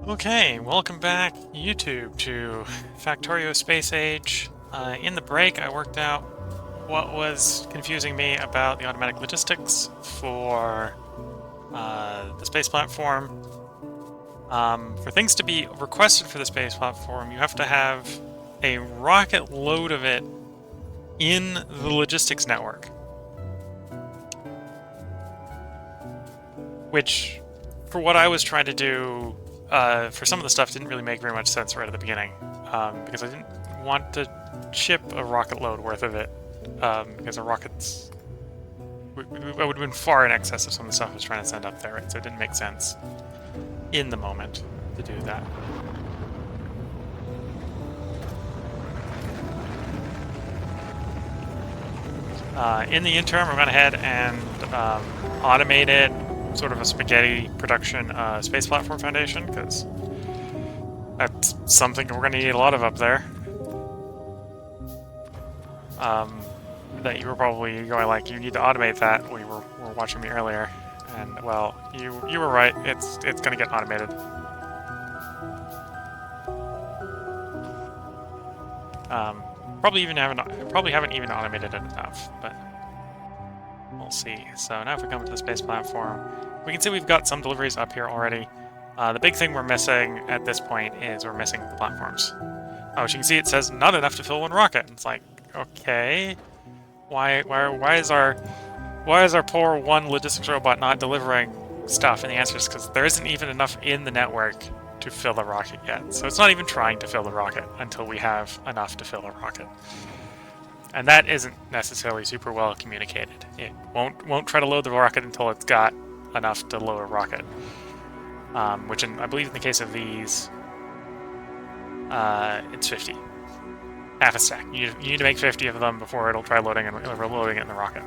Okay, welcome back, YouTube, to Factorio Space Age. In the break, I worked out what was confusing me about the automatic logistics for the space platform. For things to be requested for the space platform, you have to have a rocket load of it in the logistics network. Which, for what I was trying to do, for some of the stuff didn't really make very much sense right at the beginning, because I didn't want to ship a rocket load worth of it, because a rocket's... I would have been far in excess of some of the stuff I was trying to send up there, right? So it didn't make sense in the moment to do that. In the interim, I went ahead and automated sort of a spaghetti production space platform foundation, because that's something we're going to need a lot of up there. That you were probably going like, you need to automate that. We were watching me earlier, and well, you were right. It's going to get automated. Probably haven't even automated it enough, but we'll see. So now if we come to the space platform, we can see we've got some deliveries up here already. The big thing we're missing at this point is we're missing the platforms. As you can see, it says not enough to fill one rocket. It's like, okay, why is our poor one logistics robot not delivering stuff? And the answer is because there isn't even enough in the network to fill the rocket yet. So it's not even trying to fill the rocket until we have enough to fill a rocket. And that isn't necessarily super well communicated. It won't try to load the rocket until it's got enough to load a rocket. Which I believe in the case of these, it's 50. Half a stack. You need to make 50 of them before it'll try loading it in the rocket.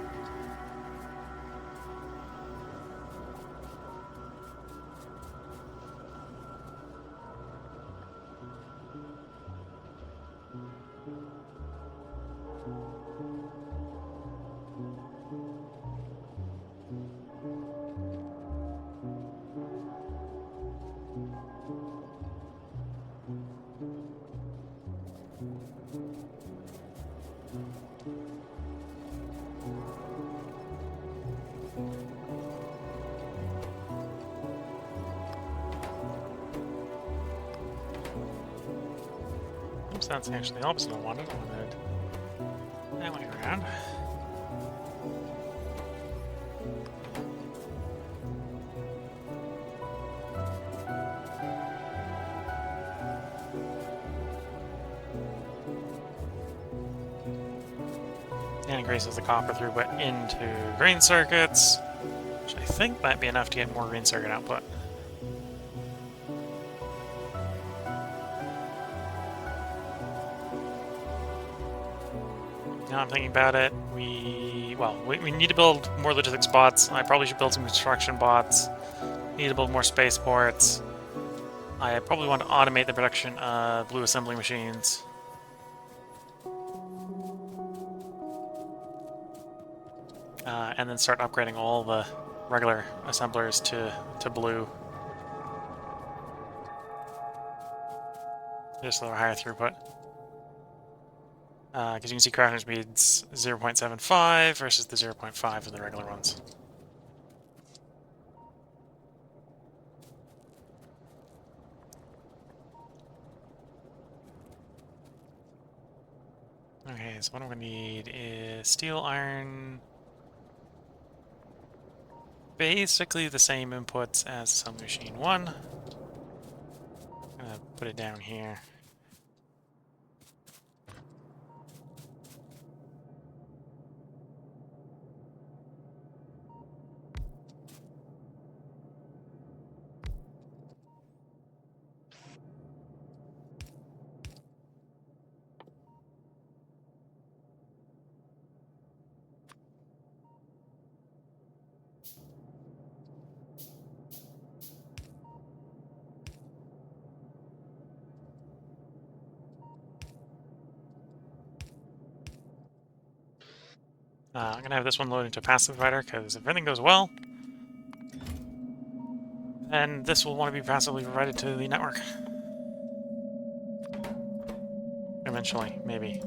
Oops, that's actually the opposite I wanted. I wanted that way around. And increases the copper throughput into green circuits, which I think might be enough to get more green circuit output. Now I'm thinking about it, we need to build more logistics bots. I probably should build some construction bots. Need to build more spaceports. I probably want to automate the production of blue assembly machines. And then start upgrading all the regular assemblers to blue. Just so they're higher throughput. Because you can see crafting speed's 0.75 versus the 0.5 of the regular ones. Okay, so what I'm going to need is steel, iron... Basically the same inputs as some machine 1. I'm going to put it down here. I'm going to have this one load into a passive divider, because if everything goes well, And this will want to be passively provided to the network. Eventually, maybe.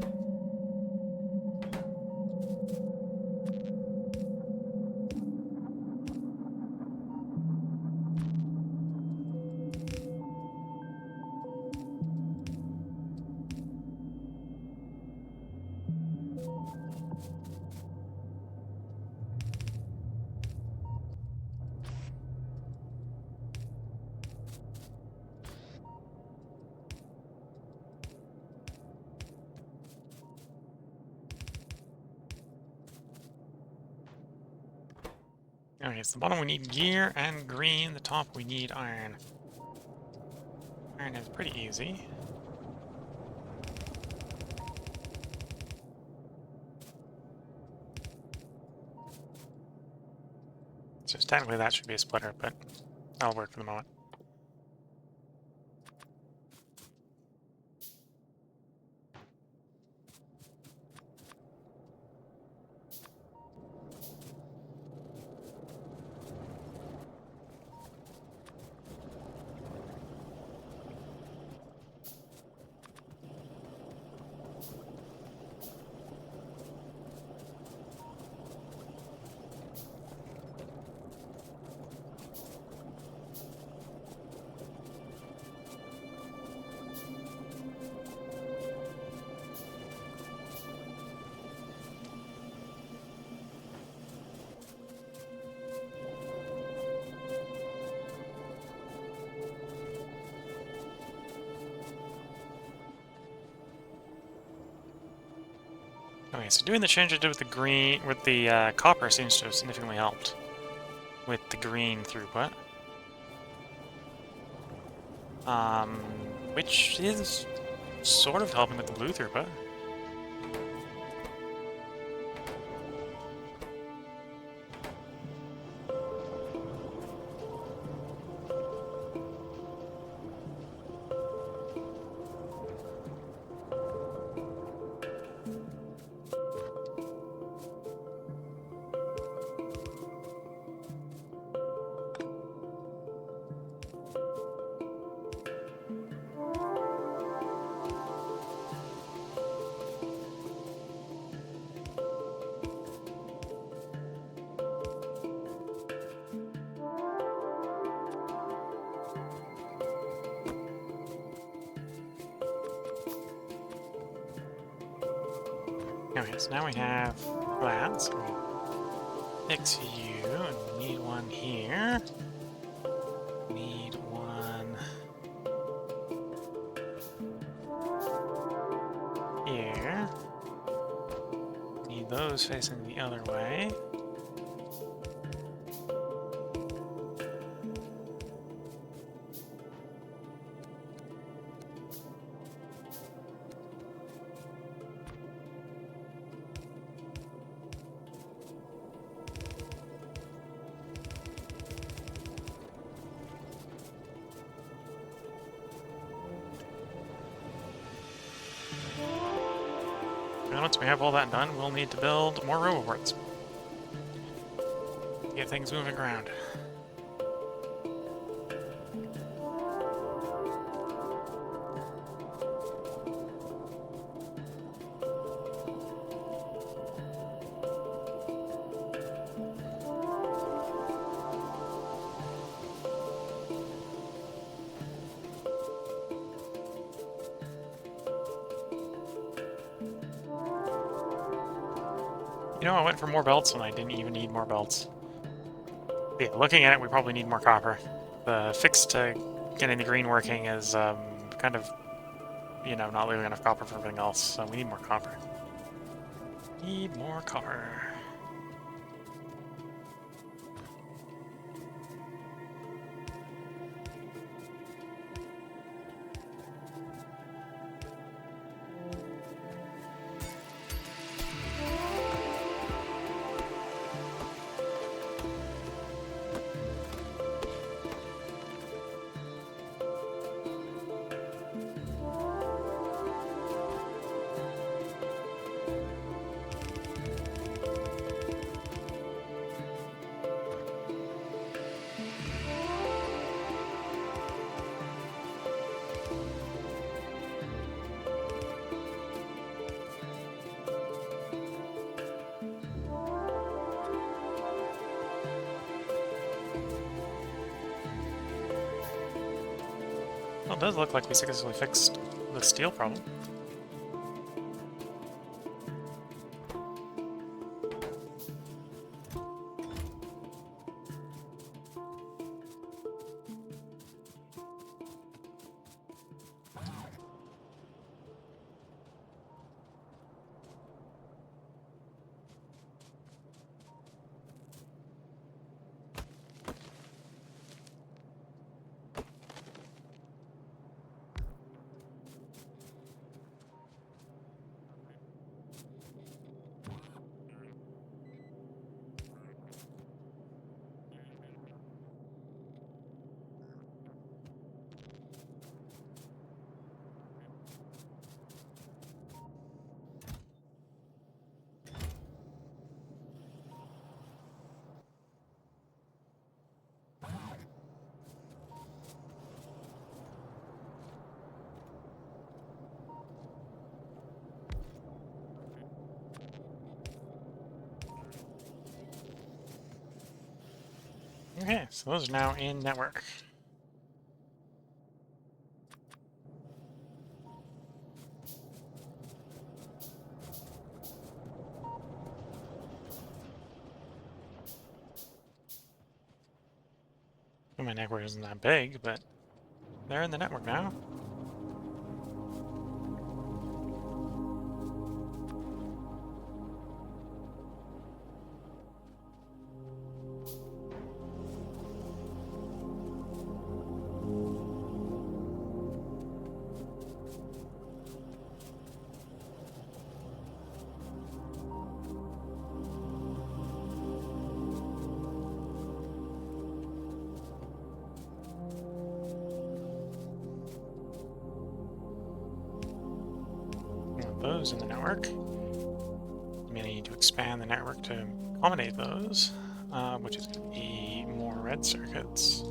Okay, so the bottom we need gear and green. The top we need iron. Iron is pretty easy. So technically that should be a splitter, but that'll work for the moment. Okay, so doing the change I did with the green, with the copper seems to have significantly helped with the green throughput. Which is sort of helping with the blue throughput. Okay, so now we have that, so we'll fix you, and we need one here. Need one here. Need those facing the other way. And once we have all that done, we'll need to build more roboports. Get things moving around. You know, I went for more belts when I didn't even need more belts. Yeah, looking at it, we probably need more copper. The fix to getting the green working is kind of, you know, not leaving enough copper for everything else, so we need more copper. Need more copper. Well, it does look like we successfully fixed the steel problem. Okay, so those are now in network. Well, my network isn't that big, but they're in the network now. Those in the network. I mean, I need to expand the network to accommodate those, which is going to be more red circuits.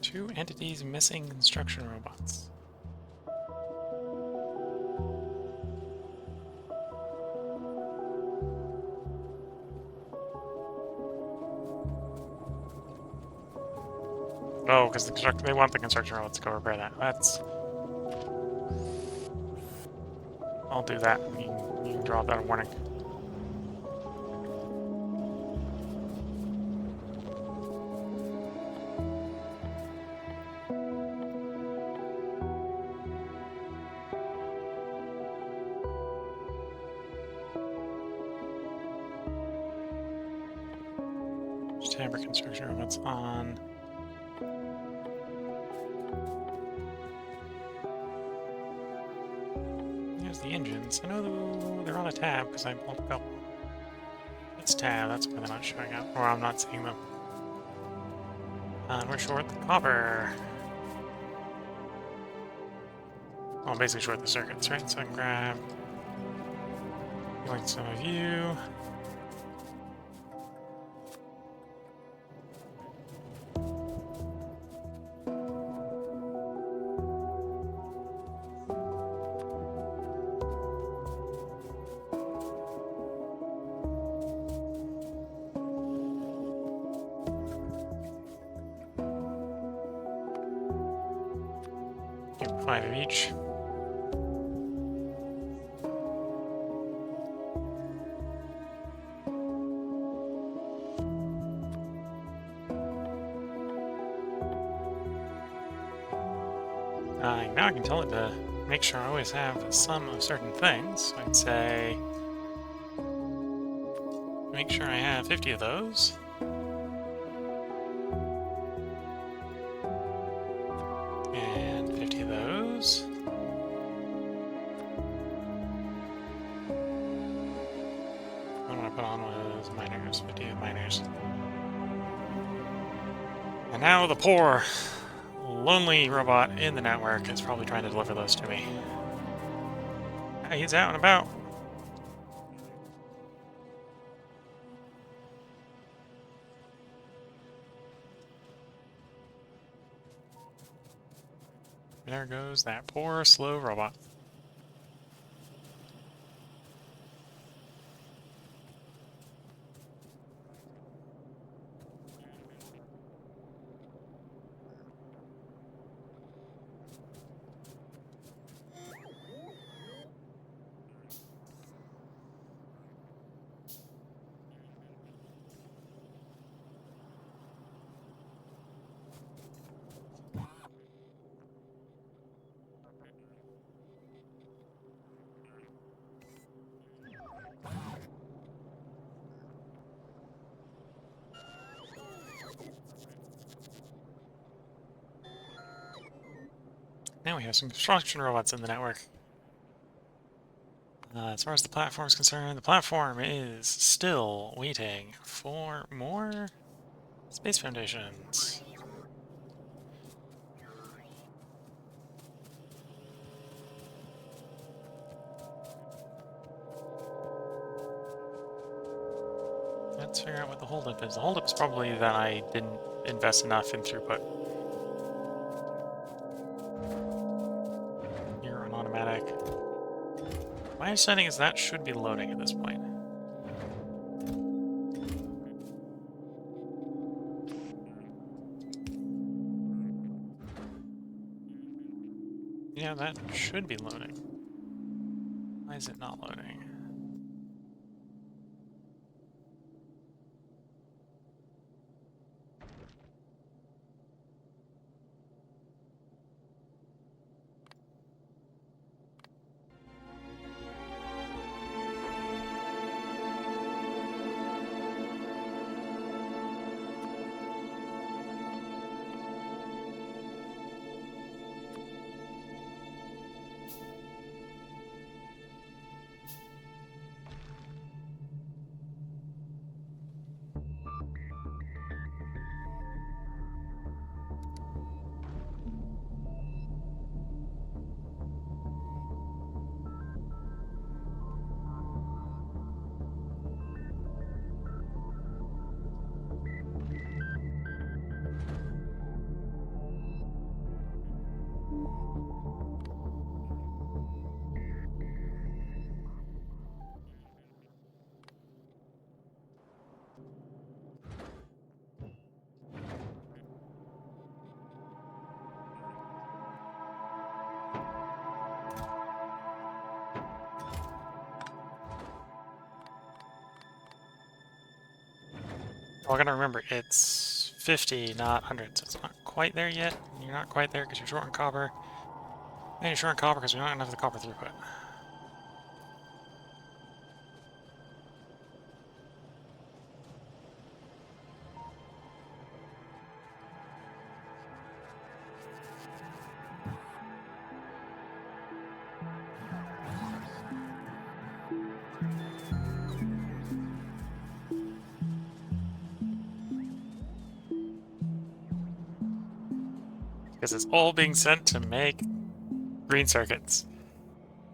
Two entities missing construction robots. Oh, because they want the construction robots to go repair that. That's... I'll do that. You can drop that a warning. Chamber construction robots on. There's the engines. I know they're on a tab because I pulled a couple. It's tab, that's why they're not showing up, or I'm not seeing them. And we're short the copper. Well, basically short the circuits, right? So I can grab like some of you. 5 of each. Now I can tell it to make sure I always have some of certain things. So I'd say, make sure I have 50 of those. And 50 of those. What do I put on was miners, 50 of miners. And now the poor, lonely robot in the network is probably trying to deliver those to me. He's out and about. There goes that poor, slow robot. Now we have some construction robots in the network. As far as the platform is concerned, the platform is still waiting for more space foundations. Let's figure out what the holdup is. The holdup is probably that I didn't invest enough in throughput. You're on automatic. My understanding is that should be loading at this point. Yeah, that should be loading. Why is it not loading? Well, I gotta remember, it's 50, not 100, so it's not quite there yet. You're not quite there because you're short on copper. And you're short on copper because we don't have enough of the copper throughput. Because it's all being sent to make green circuits.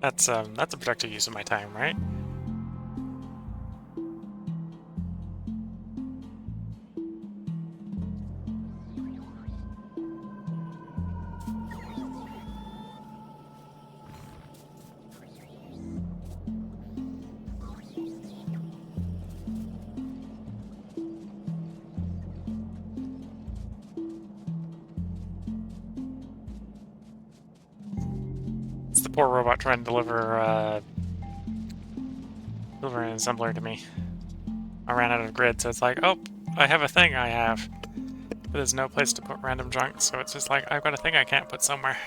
That's a productive use of my time, right? poor robot trying to deliver an assembler to me. I ran out of grid, so it's like, oh, I have a thing I have. But there's no place to put random junk, so it's just like, I've got a thing I can't put somewhere.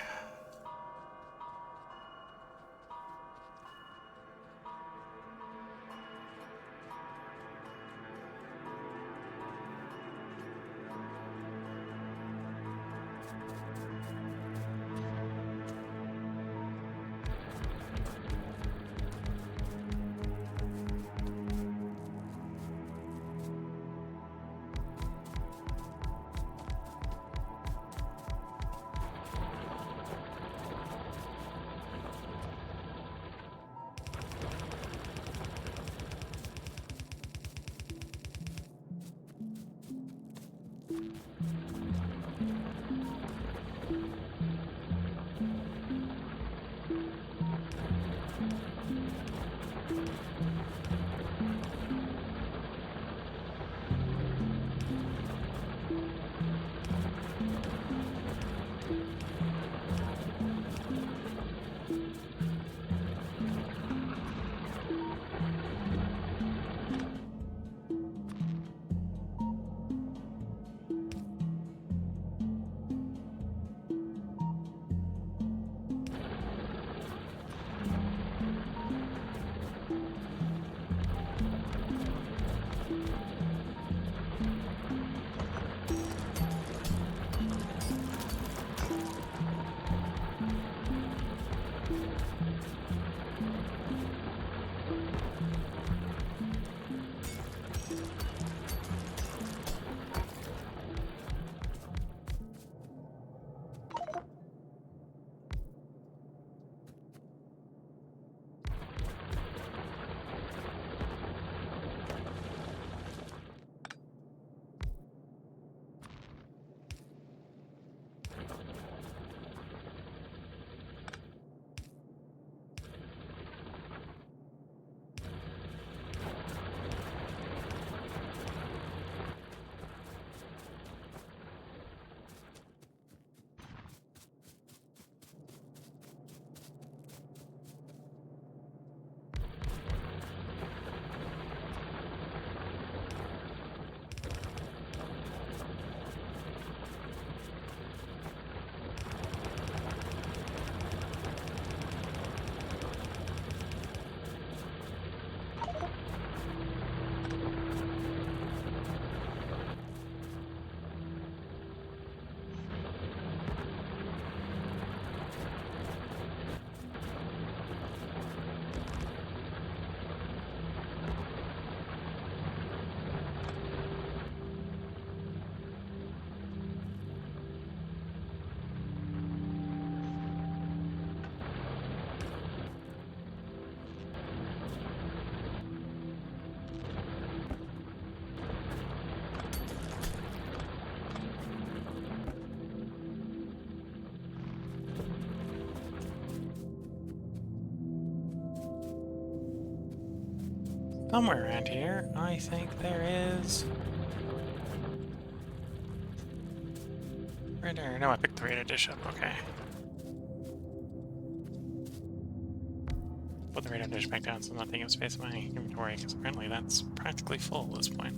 Somewhere around here, I think there is... Right there. No, I picked the radar dish up. Okay. Put the radar dish back down so nothing in space in my inventory, because apparently that's practically full at this point.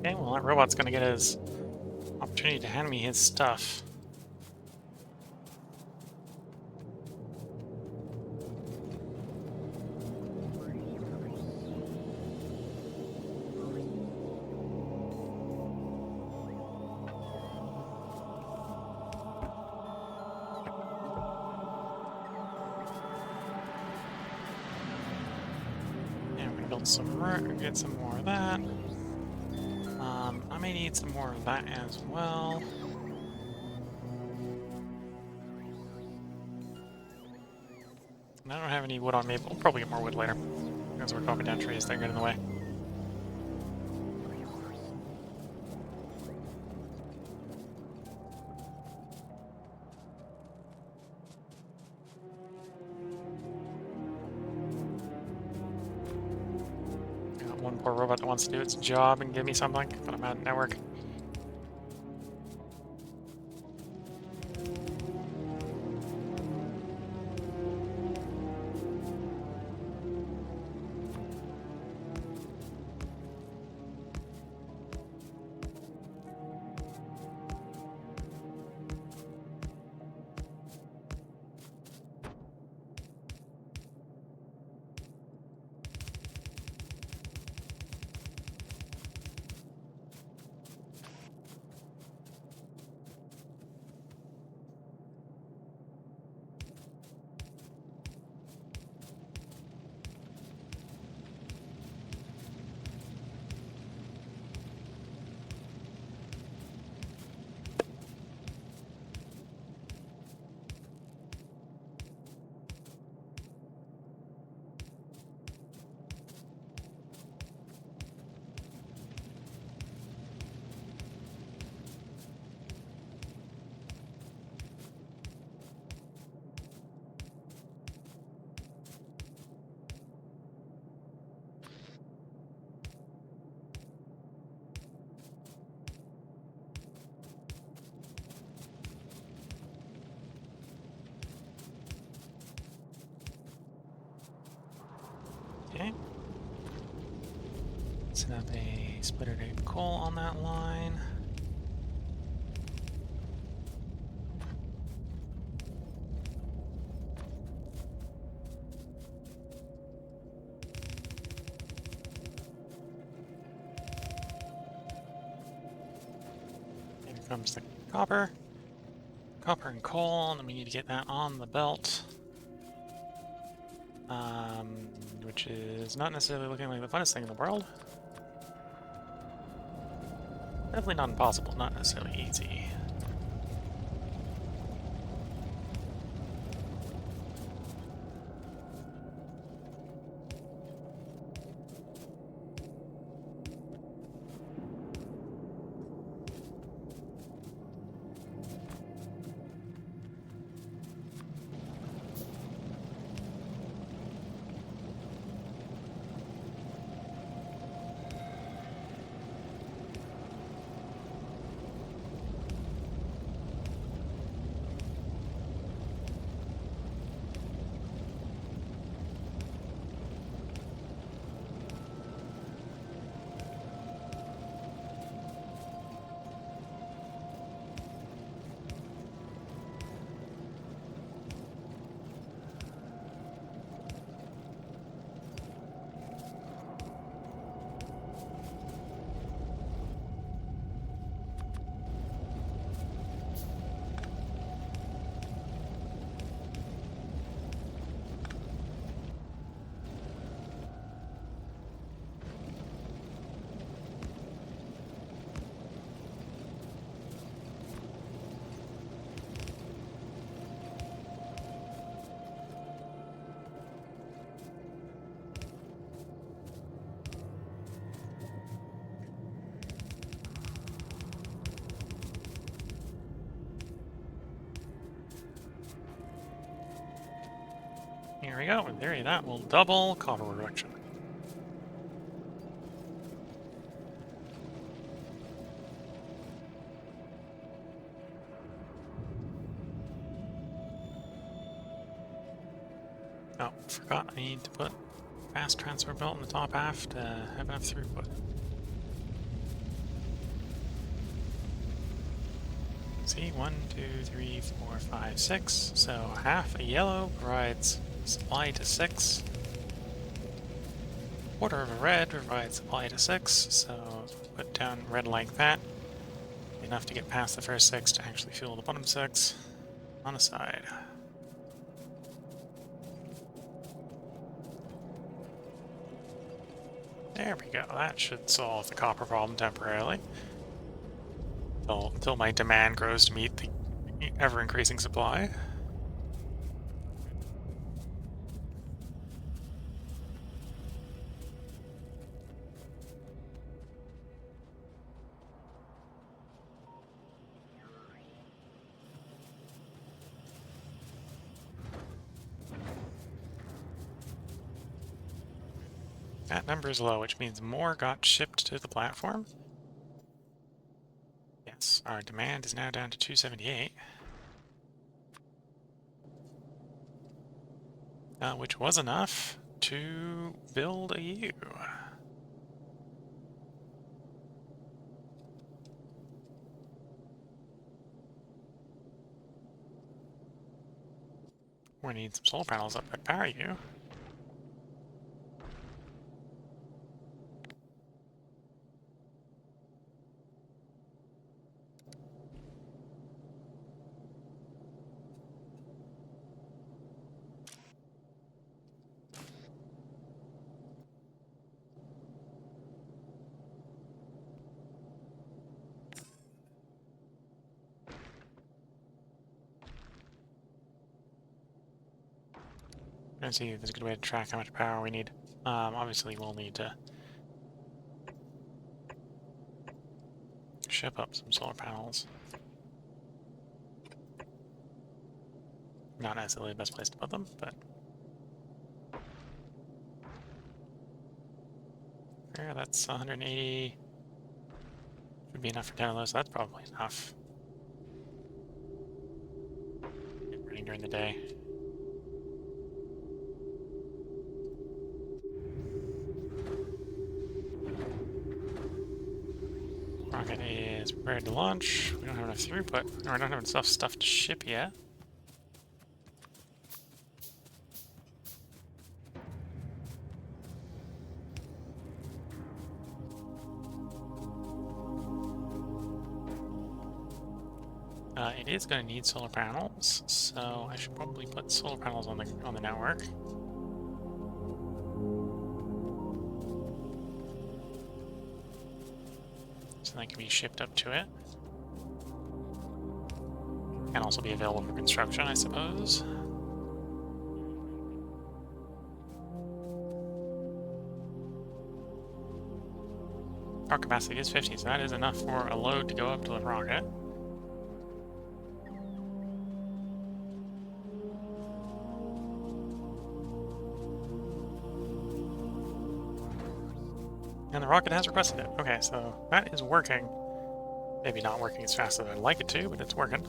Okay, well that robot's gonna get his opportunity to hand me his stuff. And we're gonna build some, get some more of that. I may need some more of that as well. And I don't have any wood on me, but we'll probably get more wood later. Because we're chopping down trees that get in the way. Got one poor robot that wants to do its job and give me something, but I'm out of network. Okay. Let's have a splitter to coal on that line. Here comes the copper. Copper and coal, and we need to get that on the belt. Which is not necessarily looking like the funnest thing in the world. Definitely not impossible, not necessarily easy. Here we go, in theory that will double copper production. Oh, forgot I need to put fast transfer belt in the top half to have enough throughput. See, 1, 2, 3, 4, 5, 6. So half a yellow provides supply to 6. Quarter of a red provides supply to 6. So put down red like that. Enough to get past the first 6 to actually fuel the bottom 6 on the side. There we go. That should solve the copper problem temporarily. Until my demand grows to meet the ever-increasing supply. That number is low, which means more got shipped to the platform. Yes, our demand is now down to 278. Which was enough to build a U. We need some solar panels up at Power U. Let's see if there's a good way to track how much power we need. Obviously, we'll need to ship up some solar panels. Not necessarily the best place to put them, but yeah, that's 180. Should be enough for 10 of those. That's probably enough. Running during the day. Rocket is prepared to launch. We don't have enough throughput, or I don't have enough stuff to ship yet. It is going to need solar panels, so I should probably put solar panels on the network. So that can be shipped up to it. Can also be available for construction, I suppose. Our capacity is 50, so that is enough for a load to go up to the rocket. And the rocket has requested it. Okay, so that is working. Maybe not working as fast as I'd like it to, but it's working.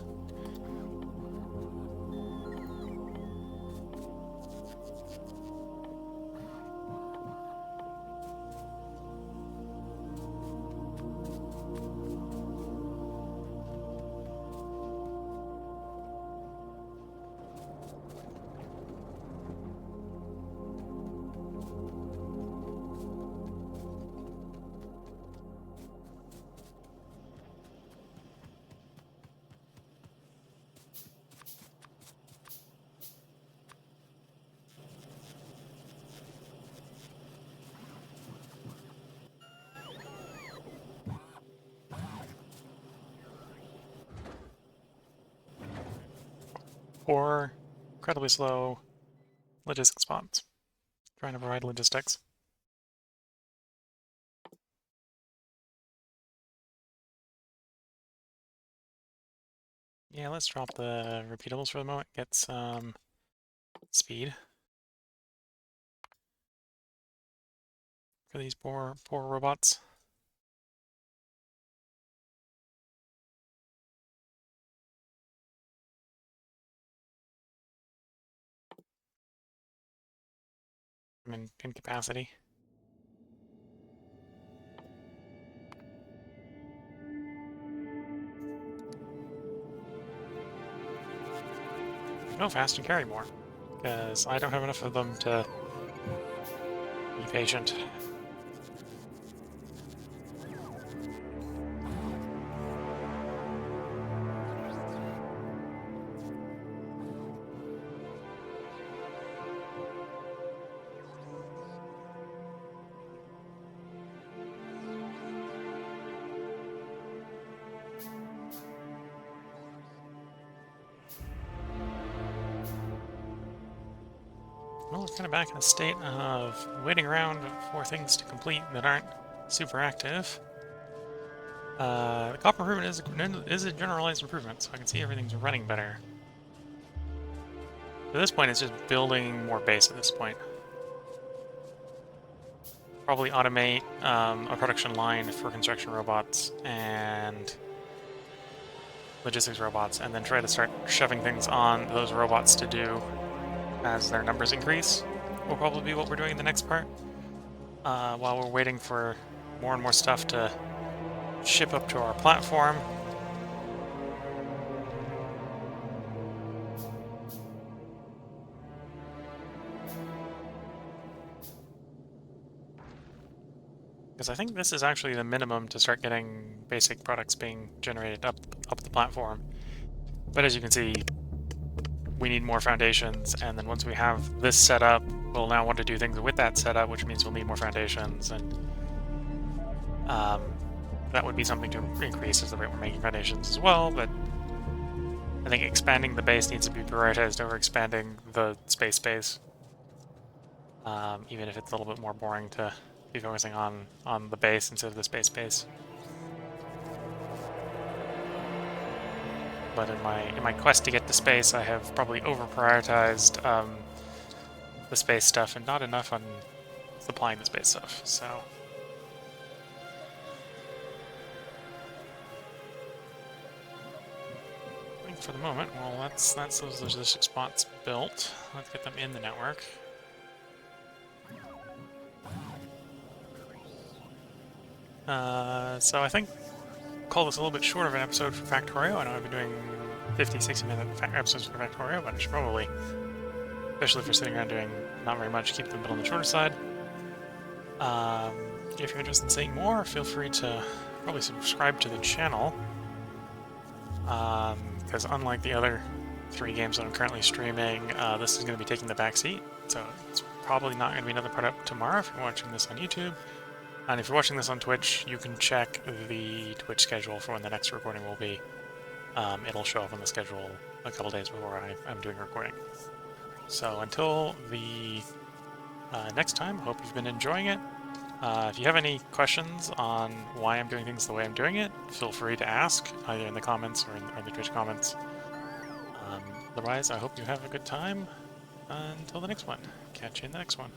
Or incredibly slow logistics spots. Trying to provide logistics. Yeah, let's drop the repeatables for the moment. Get some speed for these poor robots. I'm in incapacity. go fast and carry more, because I don't have enough of them to be patient. Well, we're kind of back in a state of waiting around for things to complete that aren't super active. The copper improvement is a generalized improvement, so I can see everything's running better. At this point, it's just building more base at this point. Probably automate a production line for construction robots and logistics robots, and then try to start shoving things on those robots to do as their numbers increase. Will probably be what we're doing in the next part. While we're waiting for more and more stuff to ship up to our platform. Because I think this is actually the minimum to start getting basic products being generated up the platform. But as you can see, we need more foundations, and then once we have this set up, we'll now want to do things with that setup, which means we'll need more foundations, and that would be something to increase as the rate we're making foundations as well, but I think expanding the base needs to be prioritized over expanding the space, even if it's a little bit more boring to be focusing on the base instead of the space. But in my quest to get to space, I have probably over-prioritized the space stuff and not enough on supplying the space stuff, so... I think for the moment, well, that's those logistic spots built. Let's get them in the network. So I think call this a little bit short of an episode for Factorio. I know I've been doing 50, 60 minute episodes for Factorio, but I should probably, especially if you're sitting around doing not very much, keep them a bit on the shorter side. If you're interested in seeing more, feel free to probably subscribe to the channel. Because unlike the other 3 games that I'm currently streaming, this is going to be taking the back seat. So it's probably not going to be another part up tomorrow if you're watching this on YouTube. And if you're watching this on Twitch, you can check the Twitch schedule for when the next recording will be. It'll show up on the schedule a couple days before I'm doing recording. So until the next time, hope you've been enjoying it. If you have any questions on why I'm doing things the way I'm doing it, feel free to ask, either in the comments or in the Twitch comments. Otherwise, I hope you have a good time. Until the next one. Catch you in the next one.